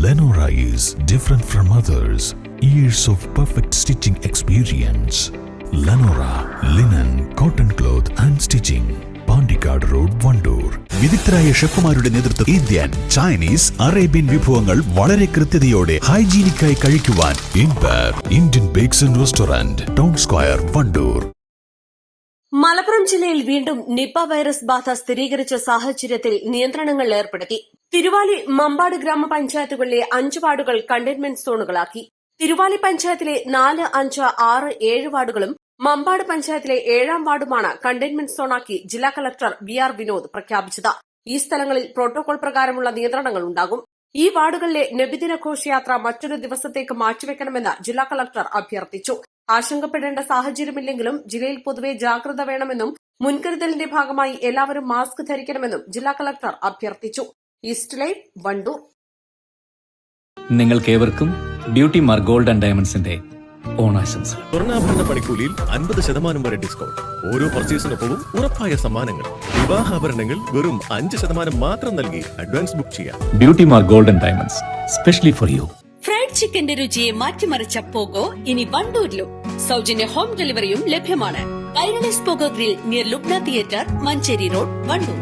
Lenora is different from others. Years of perfect stitching experience. Lenora linen, cotton cloth and stitching. Pandikkad road, Wandoor. വിദഗ്ധരായ ഷെഫുമാരുടെ നേതൃത്വം Indian, Chinese, Arabian വിഭവങ്ങൾ വളരെ കൃത്യതയോടെ ഹൈജീനിക്കായി കഴിക്കുവാൻ empire Indian bakes and restaurant, town square, Wandoor. Malappuram ജില്ലയിൽ വീണ്ടും നിപ വൈറസ് ബാധ സ്ഥിരീകരിച്ച സാഹചര്യത്തിൽ നിയന്ത്രണങ്ങൾ ഏർപ്പെടുത്തി. തിരുവാലി, മമ്പാട് ഗ്രാമപഞ്ചായത്തുകളിലെ 5 വാർഡുകൾ കണ്ടെയ്ൻമെന്റ് സോണുകളാക്കി. തിരുവാലി പഞ്ചായത്തിലെ 4, 5, 6, 7 വാർഡുകളും മമ്പാട് പഞ്ചായത്തിലെ 7ാം വാർഡുമാണ് കണ്ടെയ്ൻമെന്റ് സോണാക്കി ജില്ലാ കളക്ടർ VR വിനോദ് പ്രഖ്യാപിച്ചത്. ഈ സ്ഥലങ്ങളിൽ പ്രോട്ടോകോൾ പ്രകാരമുള്ള നിയന്ത്രണങ്ങൾ ഉണ്ടാകും. ഈ വാർഡുകളിലെ നബിദിന ഘോഷയാത്ര മറ്റൊരു ദിവസത്തേക്ക് മാറ്റിവെക്കണമെന്ന് ജില്ലാ കളക്ടർ അഭ്യർത്ഥിച്ചു. ആശങ്കപ്പെടേണ്ട സാഹചര്യമില്ലെങ്കിലും ജില്ലയിൽ പൊതുവെ ജാഗ്രത വേണമെന്നും മുൻകരുതലിന്റെ ഭാഗമായി എല്ലാവരും മാസ്ക് ധരിക്കണമെന്നും ജില്ലാ കളക്ടർ അഭ്യർത്ഥിച്ചു. East live, Wandoor. നിങ്ങൾക്കേവർക്കും ബ്യൂട്ടി മാർക്ക് ഗോൾഡ് ആൻഡ് ഡയമണ്ട്സിന്റെ ഓണാശംസകൾ. സ്വർണ്ണാഭരണ പണിക്കൂലിയിൽ 50% വരെ ഡിസ്കൗണ്ട്. ഓരോ പർച്ചേസിനൊപ്പവും ഉറപ്പായ സമ്മാനങ്ങൾ. വിവാഹാഭരണങ്ങൾ വെറും 5% മാത്രം നൽകി അഡ്വാൻസ് ബുക്ക് ചെയ്യാം. Beauty mark gold and diamonds, specially for you. Fried ചിക്കന്റെ രുചിയെ മാറ്റിമറിച്ച പോഗോ ഇനി വണ്ടൂരിലും. സൗജന്യ ഹോം ഡെലിവറിയും ലഭ്യമാണ്. Kairali pogo grill near Lubna theatre, Manjeri road, Wandoor.